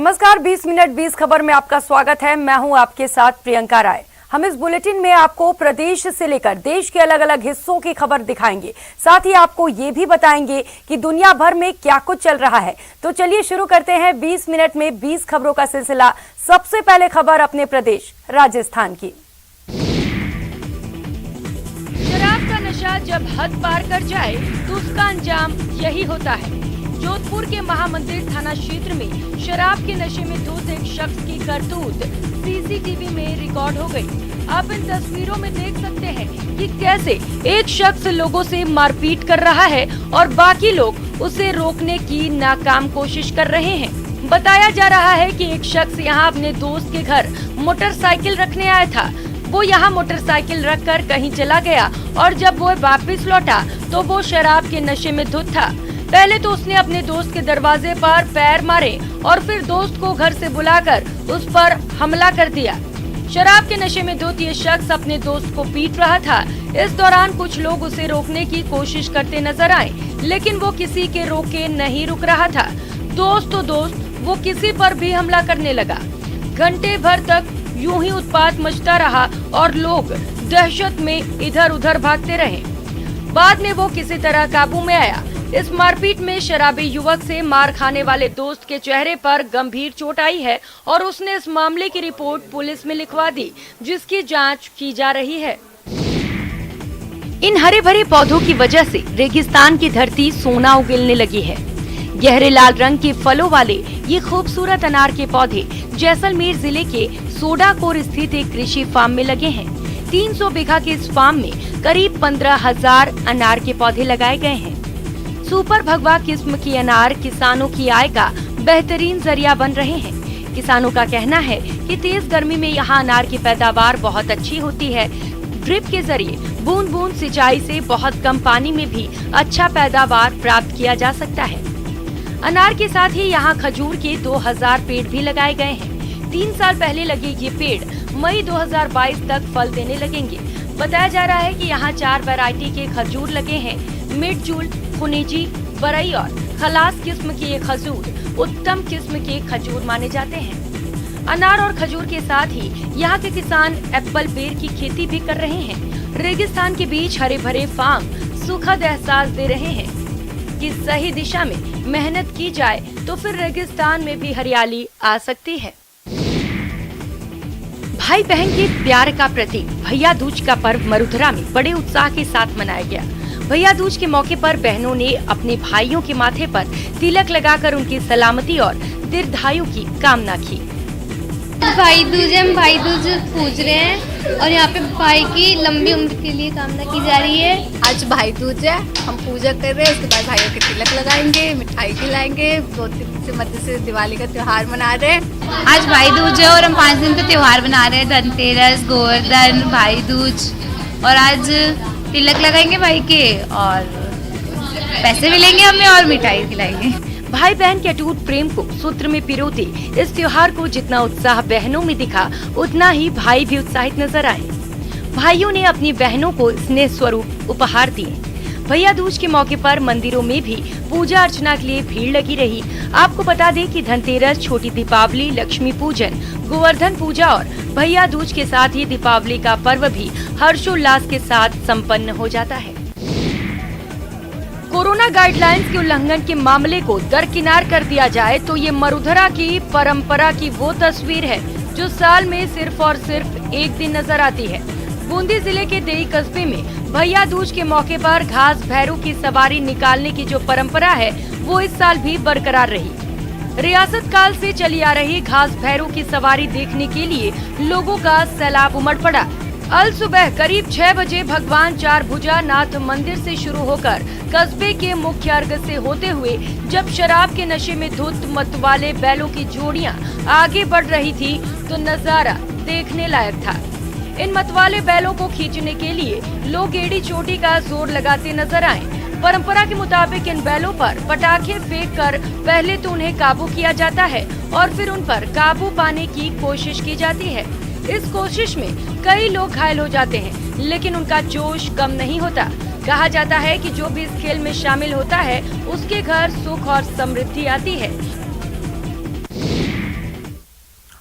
नमस्कार, 20 मिनट 20 खबर में आपका स्वागत है। मैं हूं आपके साथ प्रियंका राय। हम इस बुलेटिन में आपको प्रदेश से लेकर देश के अलग अलग हिस्सों की खबर दिखाएंगे। साथ ही आपको ये भी बताएंगे कि दुनिया भर में क्या कुछ चल रहा है। तो चलिए शुरू करते हैं 20 मिनट में 20 खबरों का सिलसिला। सबसे पहले खबर अपने प्रदेश राजस्थान की। शराब का नशा जब हद पार कर जाए तो उसका अंजाम यही होता है। जोधपुर के महामंदिर थाना क्षेत्र में शराब के नशे में धुत एक शख्स की करतूत सीसीटीवी में रिकॉर्ड हो गई। आप इन तस्वीरों में देख सकते हैं कि कैसे एक शख्स लोगों से मारपीट कर रहा है और बाकी लोग उसे रोकने की नाकाम कोशिश कर रहे हैं। बताया जा रहा है कि एक शख्स यहां अपने दोस्त के घर मोटरसाइकिल रखने आया था। वो यहाँ मोटरसाइकिल रखकर कहीं चला गया और जब वो वापस लौटा तो वो शराब के नशे में धुत था। पहले तो उसने अपने दोस्त के दरवाजे पर पैर मारे और फिर दोस्त को घर से बुलाकर उस पर हमला कर दिया। शराब के नशे में धुत ये शख्स अपने दोस्त को पीट रहा था। इस दौरान कुछ लोग उसे रोकने की कोशिश करते नजर आए, लेकिन वो किसी के रोके नहीं रुक रहा था। दोस्त तो दोस्त, वो किसी पर भी हमला करने लगा। घंटे भर तक यूं ही उत्पात मचता रहा और लोग दहशत में इधर उधर भागते रहे। बाद में वो किसी तरह काबू में आया। इस मारपीट में शराबी युवक से मार खाने वाले दोस्त के चेहरे पर गंभीर चोट आई है और उसने इस मामले की रिपोर्ट पुलिस में लिखवा दी, जिसकी जांच की जा रही है। इन हरे भरे पौधों की वजह से रेगिस्तान की धरती सोना उगलने लगी है। गहरे लाल रंग के फलों वाले ये खूबसूरत अनार के पौधे जैसलमेर जिले के सोडाकोर स्थित एक कृषि फार्म में लगे हैं। 300 बीघा के इस फार्म में करीब 15,000 अनार के पौधे लगाए गए हैं। सुपर भगवा किस्म की अनार किसानों की आय का बेहतरीन जरिया बन रहे हैं। किसानों का कहना है कि तेज गर्मी में यहाँ अनार की पैदावार बहुत अच्छी होती है। ड्रिप के जरिए बूंद बूंद सिंचाई से बहुत कम पानी में भी अच्छा पैदावार प्राप्त किया जा सकता है। अनार के साथ ही यहाँ खजूर के 2000 पेड़ भी लगाए गए हैं। 3 साल पहले लगे ये पेड़ मई 2022 तक फल देने लगेंगे। बताया जा रहा है कि यहाँ 4 वैरायटी के खजूर लगे हैं। मिर्चूल, खुनेजी, बरई और खलास किस्म के ये खजूर उत्तम किस्म के खजूर माने जाते हैं। अनार और खजूर के साथ ही यहाँ के किसान एप्पल बेर की खेती भी कर रहे हैं। रेगिस्तान के बीच हरे भरे फार्म सुखद एहसास दे रहे हैं कि सही दिशा में मेहनत की जाए तो फिर रेगिस्तान में भी हरियाली आ सकती है। भाई बहन के प्यार का प्रतीक भैया दूज का पर्व मरुधरा में बड़े उत्साह के साथ मनाया गया। भैया दूज के मौके पर बहनों ने अपने भाइयों के माथे पर तिलक लगाकर उनकी सलामती और दीर्घायु की कामना की। भाई दूज है, हम भाई दूज पूज रहे हैं और यहाँ पे भाई की लंबी उम्र के लिए कामना की जा रही है। आज भाई दूज है, हम पूजा कर रहे हैं। उसके बाद भाइयों के तिलक लगाएंगे, मिठाई खिलाएंगे। 2 दिन से मध्य से दिवाली का त्योहार मना रहे हैं। आज भाई दूज है और हम 5 दिन का त्योहार मना रहे हैं। धनतेरस, गोवर्धन, भाई दूज, और आज तिलक लगाएंगे भाई के और पैसे मिलेंगे हमें और मिठाई खिलाएंगे। भाई बहन के अटूट प्रेम को सूत्र में पिरोते इस त्योहार को जितना उत्साह बहनों में दिखा, उतना ही भाई भी उत्साहित नजर आए। भाइयों ने अपनी बहनों को स्नेह स्वरूप उपहार दिए। भैया दूज के मौके पर मंदिरों में भी पूजा अर्चना के लिए भीड़ लगी रही। आपको बता दें कि धनतेरस, छोटी दीपावली, लक्ष्मी पूजन, गोवर्धन पूजा और भैया दूज के साथ ही दीपावली का पर्व भी हर्षोल्लास के साथ संपन्न हो जाता है। कोरोना गाइडलाइंस के उल्लंघन के मामले को दरकिनार कर दिया जाए तो ये मरुधरा की परंपरा की वो तस्वीर है जो साल में सिर्फ और सिर्फ एक दिन नजर आती है। बूंदी जिले के देई कस्बे में भैया दूज के मौके पर घास भैरू की सवारी निकालने की जो परंपरा है वो इस साल भी बरकरार रही। रियासत काल से चली आ रही घास भैरू की सवारी देखने के लिए लोगों का सैलाब उमड़ पड़ा। अल सुबह करीब 6 बजे भगवान चारभुजा नाथ मंदिर से शुरू होकर कस्बे के मुख्य अर्घ से होते हुए जब शराब के नशे में धुत मतवाले बैलों की जोड़ियां आगे बढ़ रही थी तो नजारा देखने लायक था। इन मतवाले बैलों को खींचने के लिए लोग एड़ी चोटी का जोर लगाते नजर आए। परंपरा के मुताबिक इन बैलों पर पटाखे फेंक कर पहले तो उन्हें काबू किया जाता है और फिर उन पर काबू पाने की कोशिश की जाती है। इस कोशिश में कई लोग घायल हो जाते हैं, लेकिन उनका जोश कम नहीं होता। कहा जाता है कि जो भी इस खेल में शामिल होता है उसके घर सुख और समृद्धि आती है।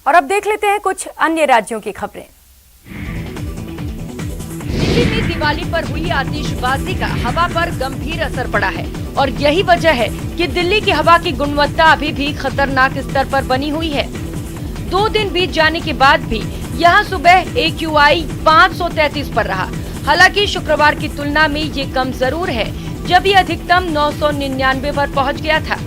और अब देख लेते हैं कुछ अन्य राज्यों की खबरें। दिल्ली में दिवाली पर हुई आतिशबाजी का हवा पर गंभीर असर पड़ा है और यही वजह है कि दिल्ली की हवा की गुणवत्ता अभी भी खतरनाक स्तर पर बनी हुई है। 2 दिन बीत जाने के बाद भी यहाँ सुबह AQI 533 पर रहा। हालांकि शुक्रवार की तुलना में ये कम जरूर है, जब ये अधिकतम 999 पर पहुँच गया था।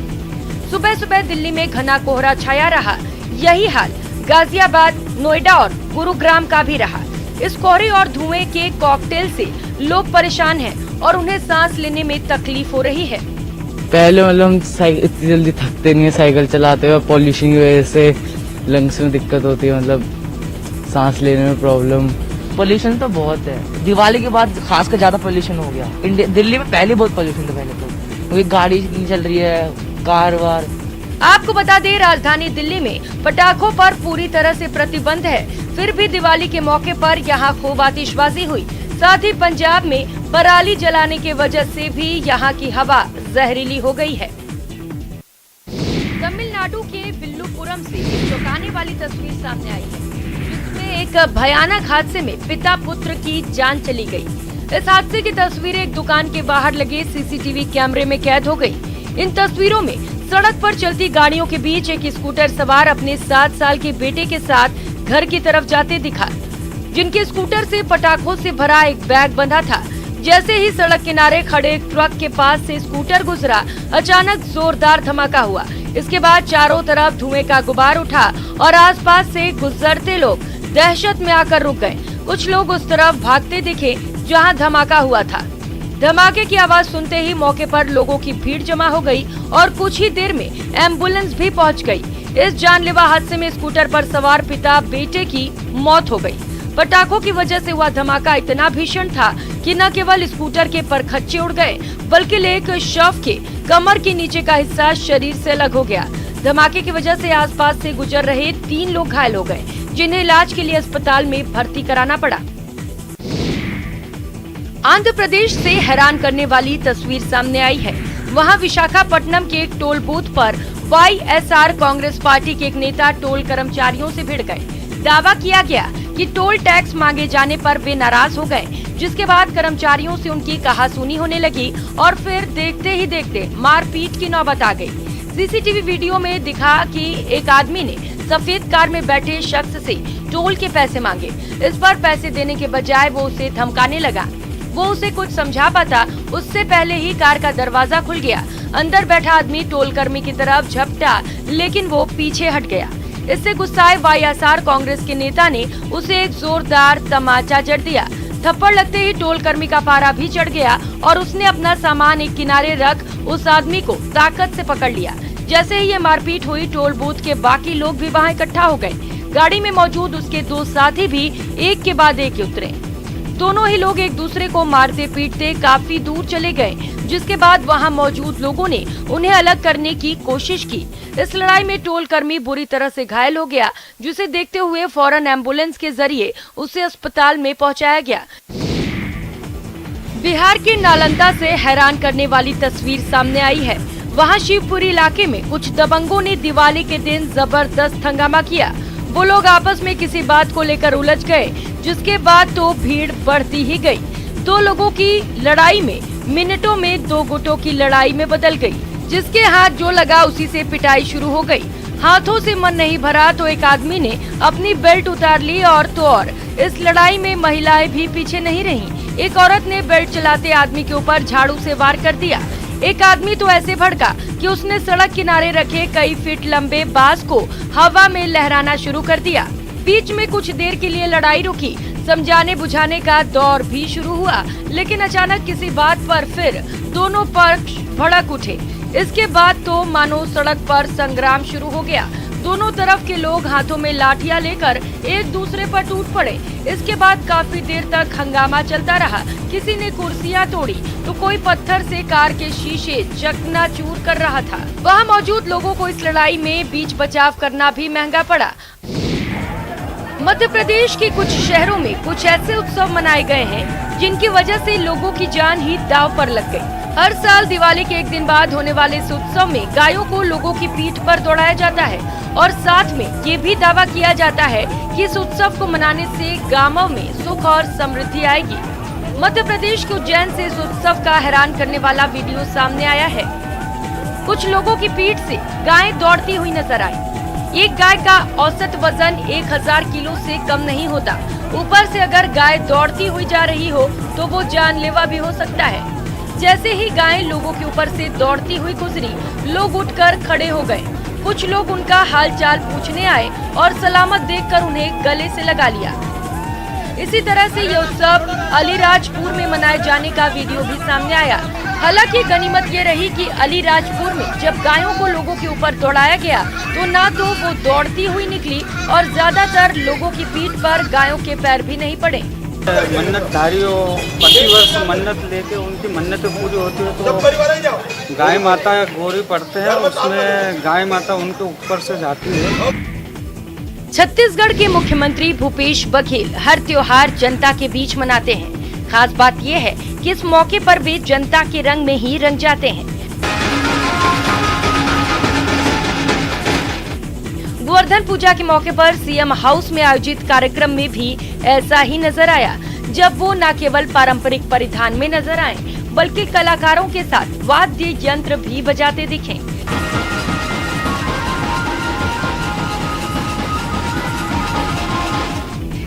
सुबह सुबह दिल्ली में घना कोहरा छाया रहा। यही हाल गाजियाबाद, नोएडा और गुरुग्राम का भी रहा। इस कोहरे और धुएं के कॉकटेल से लोग परेशान हैं और उन्हें सांस लेने में तकलीफ हो रही है। पहले मतलब हम इतनी जल्दी थकते नहीं है साइकिल चलाते हुए, पॉल्यूशन की वजह से लंग्स में दिक्कत होती है, मतलब सांस लेने में प्रॉब्लम। पोल्यूशन तो बहुत है, दिवाली के बाद खासकर ज्यादा पोल्यूशन हो गया। दिल्ली में पहले बहुत पोल्यूशन था, पहले तो क्योंकि गाड़ी नहीं चल रही है, कार वार। आपको बता दें, राजधानी दिल्ली में पटाखों पर पूरी तरह से प्रतिबंध है, फिर भी दिवाली के मौके पर यहाँ खूब आतिशबाजी हुई। साथ ही पंजाब में पराली जलाने की वजह से भी यहाँ की हवा जहरीली हो गई है। तमिलनाडु के विल्लुपुरम से एक चौंकाने वाली तस्वीर सामने आई है, जिसमें एक भयानक हादसे में पिता पुत्र की जान चली गई। इस हादसे की तस्वीर एक दुकान के बाहर लगे CCTV कैमरे में कैद हो गई। इन तस्वीरों में सड़क पर चलती गाड़ियों के बीच एक स्कूटर सवार अपने 7 साल के बेटे के साथ घर की तरफ जाते दिखा, जिनके स्कूटर से पटाखों से भरा एक बैग बंधा था। जैसे ही सड़क किनारे खड़े एक ट्रक के पास से स्कूटर गुजरा, अचानक जोरदार धमाका हुआ। इसके बाद चारों तरफ धुएं का गुबार उठा और आसपास से गुजरते लोग दहशत में आकर रुक गए। कुछ लोग उस तरफ भागते दिखे जहां धमाका हुआ था। धमाके की आवाज सुनते ही मौके पर लोगों की भीड़ जमा हो गई और कुछ ही देर में एम्बुलेंस भी पहुंच गई। इस जानलेवा हादसे में स्कूटर पर सवार पिता बेटे की मौत हो गई। पटाखों की वजह से हुआ धमाका इतना भीषण था कि न केवल स्कूटर के परखच्चे उड़ गए, बल्कि एक शव के कमर के नीचे का हिस्सा शरीर से अलग हो गया। धमाके की वजह से आसपास से गुजर रहे 3 लोग घायल हो गए, जिन्हें इलाज के लिए अस्पताल में भर्ती कराना पड़ा। आंध्र प्रदेश से हैरान करने वाली तस्वीर सामने आई है। वहां विशाखापट्टनम के एक टोल बूथ पर YSR कांग्रेस पार्टी के एक नेता टोल कर्मचारियों से भिड़ गए। दावा किया गया कि टोल टैक्स मांगे जाने पर वे नाराज हो गए, जिसके बाद कर्मचारियों से उनकी कहासुनी होने लगी और फिर देखते ही देखते मारपीट की नौबत आ गई। CCTV वीडियो में दिखा कि एक आदमी ने सफेद कार में बैठे शख्स से टोल के पैसे मांगे। इस पर पैसे देने के बजाय वो उसे धमकाने लगा। वो उसे कुछ समझा पाता उससे पहले ही कार का दरवाजा खुल गया। अंदर बैठा आदमी टोल कर्मी की तरफ झपटा, लेकिन वो पीछे हट गया। इससे गुस्साए YSR कांग्रेस के नेता ने उसे एक जोरदार तमाचा जड़ दिया। थप्पड़ लगते ही टोल कर्मी का पारा भी चढ़ गया और उसने अपना सामान एक किनारे रख उस आदमी को ताकत से पकड़ लिया। जैसे ही ये मारपीट हुई, टोल बूथ के बाकी लोग भी वहाँ इकट्ठा हो गए। गाड़ी में मौजूद उसके 2 साथी भी एक के बाद एक उतरे। दोनों ही लोग एक दूसरे को मारते पीटते काफी दूर चले गए, जिसके बाद वहां मौजूद लोगों ने उन्हें अलग करने की कोशिश की। इस लड़ाई में टोल कर्मी बुरी तरह से घायल हो गया, जिसे देखते हुए फौरन एम्बुलेंस के जरिए उसे अस्पताल में पहुंचाया गया। बिहार के नालंदा से हैरान करने वाली तस्वीर सामने आई है। वहां शिवपुरी इलाके में कुछ दबंगों ने दिवाली के दिन जबरदस्त हंगामा किया। वो लोग आपस में किसी बात को लेकर उलझ गए, जिसके बाद तो भीड़ बढ़ती ही गई। 2 लोगों की लड़ाई में मिनटों में 2 गुटों की लड़ाई में बदल गई। जिसके हाथ जो लगा उसी से पिटाई शुरू हो गई। हाथों से मन नहीं भरा तो एक आदमी ने अपनी बेल्ट उतार ली और तो और इस लड़ाई में महिलाएं भी पीछे नहीं रहीं। एक औरत ने बेल्ट चलाते आदमी के ऊपर झाड़ू से वार कर दिया। एक आदमी तो ऐसे भड़का कि उसने सड़क किनारे रखे कई फीट लंबे बांस को हवा में लहराना शुरू कर दिया। बीच में कुछ देर के लिए लड़ाई रुकी, समझाने बुझाने का दौर भी शुरू हुआ, लेकिन अचानक किसी बात पर फिर दोनों पक्ष भड़क उठे। इसके बाद तो मानो सड़क पर संग्राम शुरू हो गया। दोनों तरफ के लोग हाथों में लाठियां लेकर एक दूसरे पर टूट पड़े। इसके बाद काफी देर तक हंगामा चलता रहा। किसी ने कुर्सियां तोड़ी तो कोई पत्थर से कार के शीशे चकनाचूर कर रहा था। वहां मौजूद लोगों को इस लड़ाई में बीच बचाव करना भी महंगा पड़ा। मध्य प्रदेश के कुछ शहरों में कुछ ऐसे उत्सव मनाए गए हैं जिनकी वजह से लोगों की जान ही दांव पर लग गई। हर साल दिवाली के एक दिन बाद होने वाले इस उत्सव में गायों को लोगों की पीठ पर दौड़ाया जाता है और साथ में ये भी दावा किया जाता है कि इस उत्सव को मनाने से गांवों में सुख और समृद्धि आएगी। मध्य प्रदेश के उज्जैन से इस उत्सव का हैरान करने वाला वीडियो सामने आया है। कुछ लोगों की पीठ से गायें दौड़ती हुई नजर आई। एक गाय का औसत वजन 1000 किलो से कम नहीं होता। ऊपर से अगर गाय दौड़ती हुई जा रही हो तो वो जानलेवा भी हो सकता है। जैसे ही गायें लोगों के ऊपर से दौड़ती हुई गुजरी, लोग उठकर खड़े हो गए। कुछ लोग उनका हालचाल पूछने आए और सलामत देखकर उन्हें गले से लगा लिया। इसी तरह से ये उत्सव अलीराजपुर में मनाए जाने का वीडियो भी सामने आया। हालांकि गनीमत ये रही कि अलीराजपुर में जब गायों को लोगों के ऊपर दौड़ाया गया तो ना तो वो दौड़ती हुई निकली और ज्यादातर लोगों की पीठ पर गायों के पैर भी नहीं पड़े। मन्नतधारियों प्रतिवर्ष मन्नत लेके उनकी मन्नतें पूरी होती है तो गाय माता गोरी पड़ते हैं, उसमें गाय माता उनके ऊपर से जाती है। छत्तीसगढ़ के मुख्यमंत्री भूपेश बघेल हर त्योहार जनता के बीच मनाते हैं। खास बात यह है कि इस मौके पर वे जनता के रंग में ही रंग जाते हैं। गोवर्धन पूजा के मौके पर सीएम हाउस में आयोजित कार्यक्रम में भी ऐसा ही नजर आया, जब वो न केवल पारंपरिक परिधान में नजर आए बल्कि कलाकारों के साथ वाद्य यंत्र भी बजाते दिखे।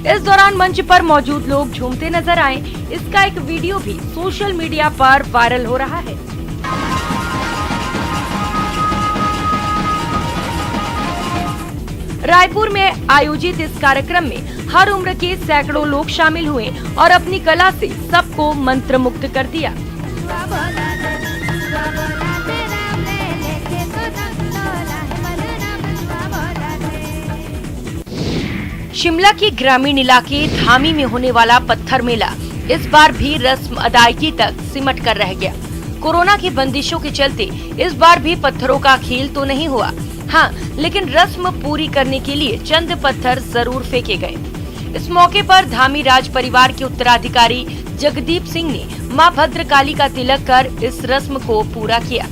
इस दौरान मंच पर मौजूद लोग झूमते नजर आए। इसका एक वीडियो भी सोशल मीडिया पर वायरल हो रहा है। रायपुर में आयोजित इस कार्यक्रम में हर उम्र के सैकड़ों लोग शामिल हुए और अपनी कला से सबको मंत्रमुग्ध कर दिया। शिमला के ग्रामीण इलाके धामी में होने वाला पत्थर मेला इस बार भी रस्म अदायगी तक सिमट कर रह गया। कोरोना की बंदिशों के चलते इस बार भी पत्थरों का खेल तो नहीं हुआ, हाँ, लेकिन रस्म पूरी करने के लिए चंद पत्थर जरूर फेंके गए। इस मौके पर धामी राज परिवार के उत्तराधिकारी जगदीप सिंह ने मां भद्रकाली का तिलक कर इस रस्म को पूरा किया।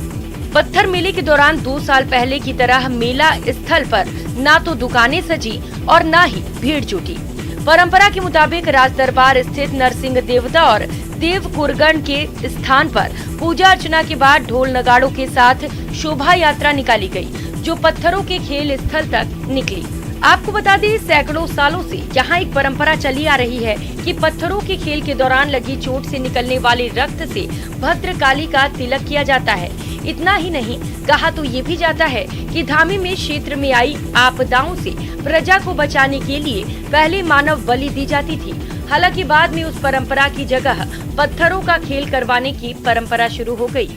पत्थर मेले के दौरान 2 साल पहले की तरह मेला स्थल पर ना तो दुकानें सजी और ना ही भीड़ जुटी। परंपरा के मुताबिक राज दरबार स्थित नरसिंह देवता और देव कुरगण के स्थान पर पूजा अर्चना के बाद ढोल नगाड़ों के साथ शोभा यात्रा निकाली गई, जो पत्थरों के खेल स्थल तक निकली। आपको बता दें, सैकड़ों सालों से यहाँ एक परंपरा चली आ रही है कि पत्थरों के खेल के दौरान लगी चोट से निकलने वाले रक्त से भद्रकाली का तिलक किया जाता है। इतना ही नहीं, कहा तो ये भी जाता है कि धामी में क्षेत्र में आई आपदाओं से प्रजा को बचाने के लिए पहले मानव बलि दी जाती थी। हालांकि बाद में उस परंपरा की जगह पत्थरों का खेल करवाने की परंपरा शुरू हो गई।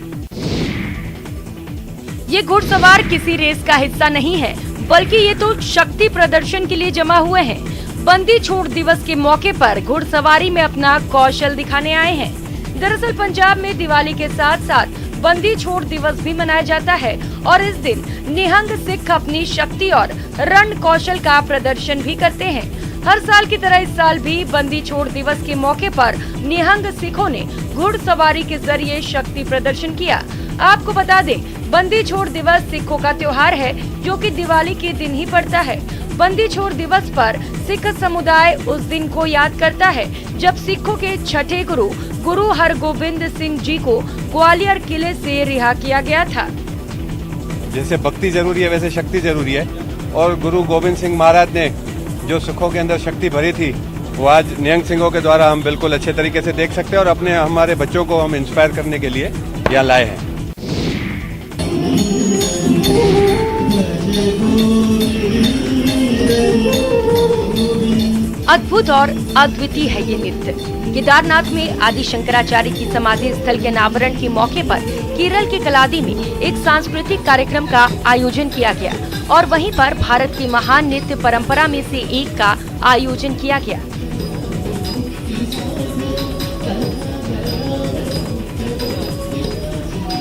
ये घुड़सवार किसी रेस का हिस्सा नहीं है, बल्कि ये तो शक्ति प्रदर्शन के लिए जमा हुए हैं। बंदी छोड़ दिवस के मौके पर घुड़सवारी में अपना कौशल दिखाने आए हैं। दरअसल पंजाब में दिवाली के साथ साथ बंदी छोड़ दिवस भी मनाया जाता है और इस दिन निहंग सिख अपनी शक्ति और रण कौशल का प्रदर्शन भी करते हैं। हर साल की तरह इस साल भी बंदी छोड़ दिवस के मौके पर निहंग सिखों ने घुड़सवारी के जरिए शक्ति प्रदर्शन किया। आपको बता दें, बंदी छोड़ दिवस सिखों का त्योहार है जो कि दिवाली के दिन ही पड़ता है। बंदी छोड़ दिवस पर सिख समुदाय उस दिन को याद करता है जब सिखों के छठे गुरु हरगोबिंद सिंह जी को ग्वालियर किले से रिहा किया गया था। जैसे भक्ति जरूरी है वैसे शक्ति जरूरी है, और गुरु गोविंद सिंह महाराज ने जो सिखों के अंदर शक्ति भरी थी वो आज निहंग सिंहों के द्वारा हम बिल्कुल अच्छे तरीके से देख सकते हैं और अपने हमारे बच्चों को हम इंस्पायर करने के लिए यहाँ लाए हैं। अद्भुत और अद्वितीय है ये नृत्य। केदारनाथ में आदि शंकराचार्य की समाधि स्थल के अनावरण के मौके पर केरल के कलादी में एक सांस्कृतिक कार्यक्रम का आयोजन किया गया और वहीं पर भारत की महान नृत्य परंपरा में से एक का आयोजन किया गया।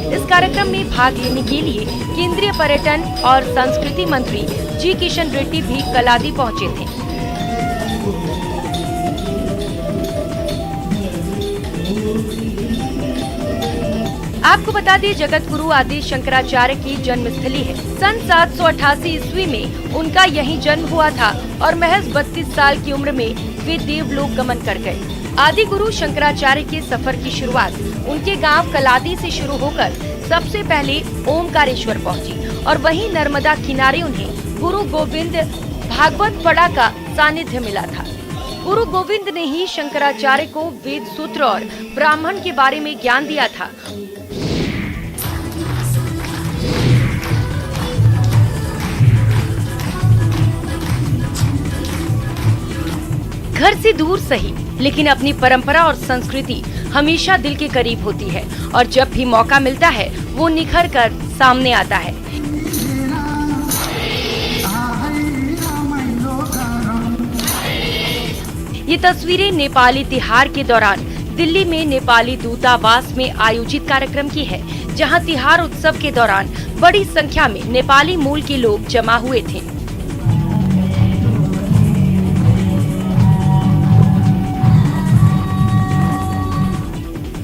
इस कार्यक्रम में भाग लेने के लिए केंद्रीय पर्यटन और संस्कृति मंत्री जी किशन रेड्डी भी कलादी पहुंचे थे। आपको बता दें जगत गुरु आदि शंकराचार्य की जन्मस्थली है। सन 788 ईस्वी में उनका यहीं जन्म हुआ था और महज 32 साल की उम्र में वे देवलोक गमन कर गए। आदि गुरु शंकराचार्य के सफर की शुरुआत उनके गांव कलादी से शुरू होकर सबसे पहले ओमकारेश्वर पहुंची और वहीं नर्मदा किनारे उन्हें गुरु गोविंद भागवत पड़ा का सानिध्य मिला था। गुरु गोविंद ने ही शंकराचार्य को वेद सूत्र और ब्राह्मण के बारे में ज्ञान दिया था। घर से दूर सही, लेकिन अपनी परंपरा और संस्कृति हमेशा दिल के करीब होती है और जब भी मौका मिलता है वो निखर कर सामने आता है। ये तस्वीरें नेपाली तिहार के दौरान दिल्ली में नेपाली दूतावास में आयोजित कार्यक्रम की है, जहां तिहार उत्सव के दौरान बड़ी संख्या में नेपाली मूल के लोग जमा हुए थे।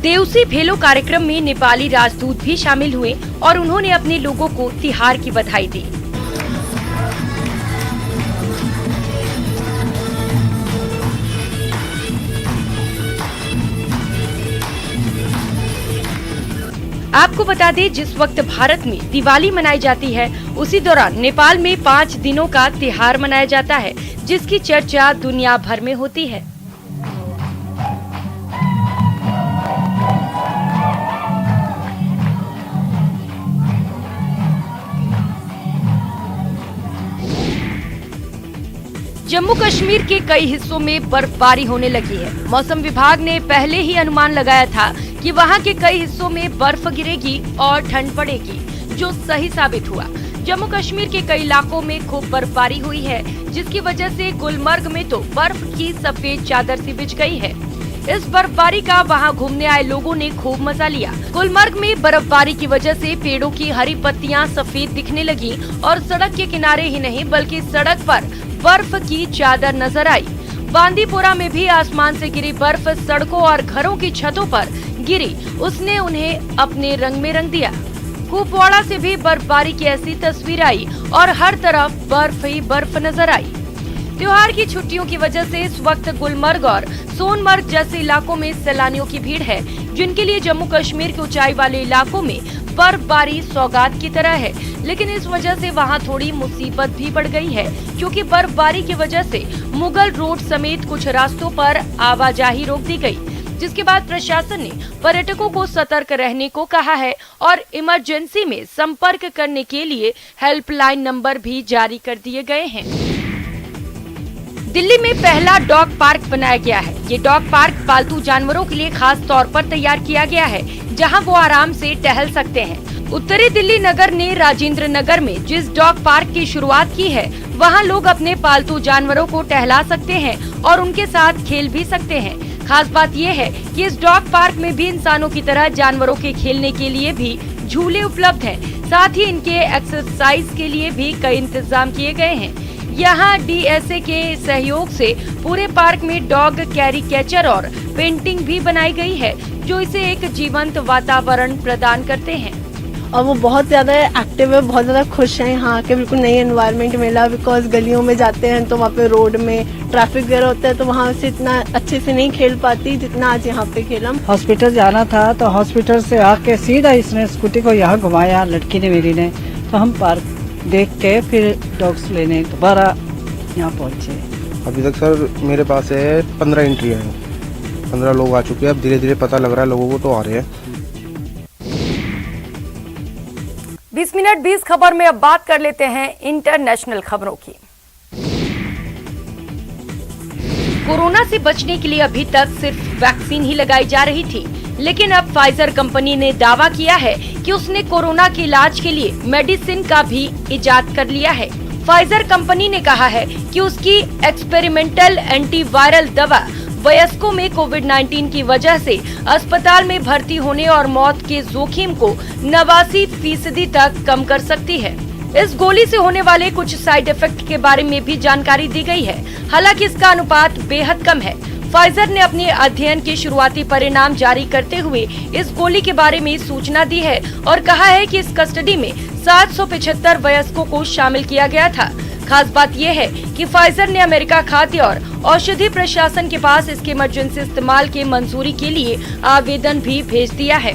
देउसी भेलो कार्यक्रम में नेपाली राजदूत भी शामिल हुए और उन्होंने अपने लोगों को तिहार की बधाई दी। आपको बता दें जिस वक्त भारत में दिवाली मनाई जाती है उसी दौरान नेपाल में 5 दिनों का तिहार मनाया जाता है, जिसकी चर्चा दुनिया भर में होती है। जम्मू कश्मीर के कई हिस्सों में बर्फबारी होने लगी है। मौसम विभाग ने पहले ही अनुमान लगाया था कि वहां के कई हिस्सों में बर्फ गिरेगी और ठंड पड़ेगी, जो सही साबित हुआ। जम्मू कश्मीर के कई इलाकों में खूब बर्फबारी हुई है, जिसकी वजह से गुलमर्ग में तो बर्फ की सफेद चादर सी बिछ गई है। इस बर्फबारी का वहां घूमने आए लोगों ने खूब मजा लिया। गुलमर्ग में बर्फबारी की वजह से पेड़ों की हरी पत्तियां सफेद दिखने लगी और सड़क के किनारे ही नहीं बल्कि सड़क पर बर्फ की चादर नजर आई। बांदीपुरा में भी आसमान से गिरी बर्फ सड़कों और घरों की छतों पर गिरी, उसने उन्हें अपने रंग में रंग दिया। कुपवाड़ा से भी बर्फबारी की ऐसी तस्वीर आई और हर तरफ बर्फ ही बर्फ नजर आई। त्योहार की छुट्टियों की वजह से इस वक्त गुलमर्ग और सोनमर्ग जैसे इलाकों में सैलानियों की भीड़ है, जिनके लिए जम्मू कश्मीर के ऊंचाई वाले इलाकों में बर्फबारी सौगात की तरह है। लेकिन इस वजह से वहां थोड़ी मुसीबत भी बढ़ गई है, क्योंकि बर्फबारी की वजह से मुगल रोड समेत कुछ रास्तों पर आवाजाही रोक दी गई, जिसके बाद प्रशासन ने पर्यटकों को सतर्क रहने को कहा है और इमरजेंसी में संपर्क करने के लिए हेल्पलाइन नंबर भी जारी कर दिए गए हैं। दिल्ली में पहला डॉग पार्क बनाया गया है। ये डॉग पार्क पालतू जानवरों के लिए खास तौर पर तैयार किया गया है, जहां वो आराम से टहल सकते हैं। उत्तरी दिल्ली नगर ने राजेंद्र नगर में जिस डॉग पार्क की शुरुआत की है, वहां लोग अपने पालतू जानवरों को टहला सकते हैं और उनके साथ खेल भी सकते हैं। खास बात ये है कि इस डॉग पार्क में भी इंसानों की तरह जानवरों के खेलने के लिए भी झूले उपलब्ध हैं। साथ ही इनके एक्सरसाइज के लिए भी कई इंतजाम किए गए हैं। यहाँ DSA के सहयोग से पूरे पार्क में डॉग कैरिकेचर और पेंटिंग भी बनाई गई है, जो इसे एक जीवंत वातावरण प्रदान करते हैं। और वो बहुत ज़्यादा एक्टिव है, बहुत ज़्यादा खुश हैं यहाँ के। बिल्कुल नई एनवायरनमेंट मिला, बिकॉज गलियों में जाते हैं तो वहाँ पे रोड में ट्रैफिक वगैरह होता है, तो वहाँ से इतना अच्छे से नहीं खेल पाती जितना आज यहाँ पे खेला। हॉस्पिटल जाना था तो हॉस्पिटल से आके सीधा इसने स्कूटी को यहाँ घुमाया, लड़की ने मेरी ने, तो हम पार्क देख के फिर डॉग्स लेने दोबारा यहाँ पहुँचे। अभी तक सर मेरे पास है 15 एंट्री है, 15 लोग आ चुके हैं। अब धीरे धीरे पता लग रहा है लोगों को, तो आ रहे हैं। 20 मिनट 20 खबर में अब बात कर लेते हैं इंटरनेशनल खबरों की। कोरोना से बचने के लिए अभी तक सिर्फ वैक्सीन ही लगाई जा रही थी, लेकिन अब फाइजर कंपनी ने दावा किया है कि उसने कोरोना के इलाज के लिए मेडिसिन का भी इजाद कर लिया है। फाइजर कंपनी ने कहा है कि उसकी एक्सपेरिमेंटल एंटीवायरल दवा वयस्कों में कोविड-19 की वजह से अस्पताल में भर्ती होने और मौत के जोखिम को 89% तक कम कर सकती है। इस गोली से होने वाले कुछ साइड इफेक्ट के बारे में भी जानकारी दी गई है। हालांकि इसका अनुपात बेहद कम है। फाइजर ने अपने अध्ययन के शुरुआती परिणाम जारी करते हुए इस गोली के बारे में सूचना दी है और कहा है कि इस कस्टडी में 775 वयस्कों को शामिल किया गया था। खास बात यह है कि फाइजर ने अमेरिका खाद्य और औषधि प्रशासन के पास इसके इमरजेंसी इस्तेमाल के मंजूरी के लिए आवेदन भी भेज दिया है।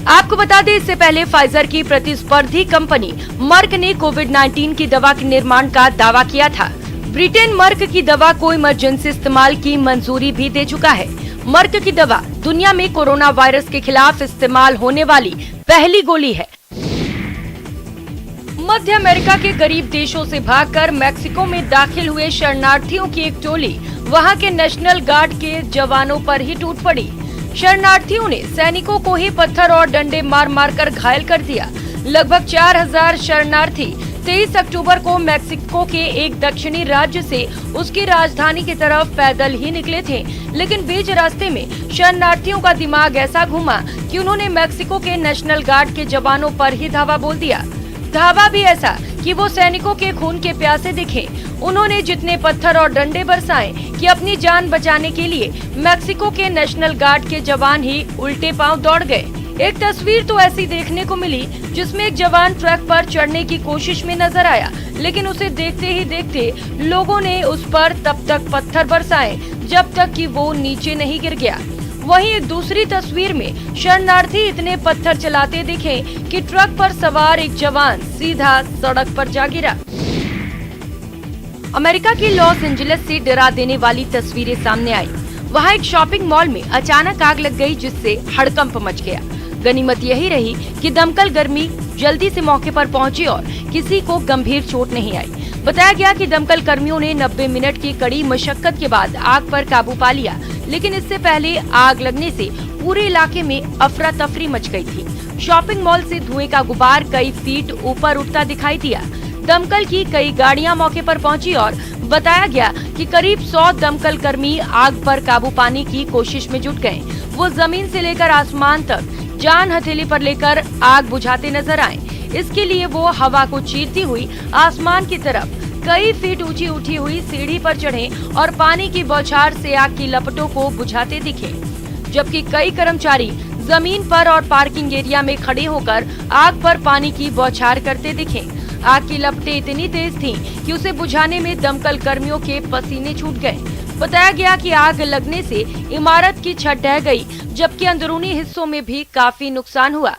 आपको बता दें, इससे पहले फाइजर की प्रतिस्पर्धी कंपनी मर्क ने कोविड-19 की दवा के निर्माण का दावा किया था। ब्रिटेन मर्क की दवा को इमरजेंसी इस्तेमाल की मंजूरी भी दे चुका है। मर्क की दवा दुनिया में कोरोना वायरस के खिलाफ इस्तेमाल होने वाली पहली गोली है। मध्य अमेरिका के गरीब देशों से भागकर मैक्सिको में दाखिल हुए शरणार्थियों की एक टोली वहां के नेशनल गार्ड के जवानों पर ही टूट पड़ी। शरणार्थियों ने सैनिकों को ही पत्थर और डंडे मार मार कर घायल कर दिया। लगभग 4000 शरणार्थी 23 अक्टूबर को मैक्सिको के एक दक्षिणी राज्य से उसकी राजधानी की तरफ पैदल ही निकले थे, लेकिन बीच रास्ते में शरणार्थियों का दिमाग ऐसा घूमा कि उन्होंने मैक्सिको के नेशनल गार्ड के जवानों पर ही धावा बोल दिया। धावा भी ऐसा कि वो सैनिकों के खून के प्यासे दिखे। उन्होंने जितने पत्थर और डंडे बरसाए कि अपनी जान बचाने के लिए मैक्सिको के नेशनल गार्ड के जवान ही उल्टे पांव दौड़ गए। एक तस्वीर तो ऐसी देखने को मिली जिसमें एक जवान ट्रक पर चढ़ने की कोशिश में नजर आया, लेकिन उसे देखते ही देखते लोगों ने उस पर तब तक पत्थर बरसाए जब तक कि वो नीचे नहीं गिर गया। वहीं एक दूसरी तस्वीर में शरणार्थी इतने पत्थर चलाते दिखे कि ट्रक पर सवार एक जवान सीधा सड़क पर जा गिरा। अमेरिका के लॉस एंजलिस से डरा देने वाली तस्वीरें सामने आई। वहां एक शॉपिंग मॉल में अचानक आग लग गई, जिससे हड़कंप मच गया। गनीमत यही रही कि दमकल कर्मी जल्दी से मौके पर पहुंचे और किसी को गंभीर चोट नहीं आई। बताया गया कि दमकल कर्मियों ने 90 मिनट की कड़ी मशक्कत के बाद आग पर काबू पा लिया, लेकिन इससे पहले आग लगने से पूरे इलाके में अफरा तफरी मच गई थी। शॉपिंग मॉल से धुएं का गुबार कई फीट ऊपर उठता दिखाई दिया। दमकल की कई गाड़ियां मौके पर पहुंची और बताया गया कि करीब 100 दमकल कर्मी आग पर काबू पाने की कोशिश में जुट गए। वो जमीन से लेकर आसमान तक जान हथेली पर लेकर आग बुझाते नजर आए। इसके लिए वो हवा को चीरती हुई आसमान की तरफ कई फीट ऊंची उठी हुई सीढ़ी पर चढ़े और पानी की बौछार से आग की लपटों को बुझाते दिखे, जबकि कई कर्मचारी जमीन पर और पार्किंग एरिया में खड़े होकर आग पर पानी की बौछार करते दिखे। आग की लपटें इतनी तेज थीं कि उसे बुझाने में दमकल कर्मियों के पसीने छूट गए। बताया गया कि आग लगने से इमारत की छत ढह गई, जबकि अंदरूनी हिस्सों में भी काफी नुकसान हुआ।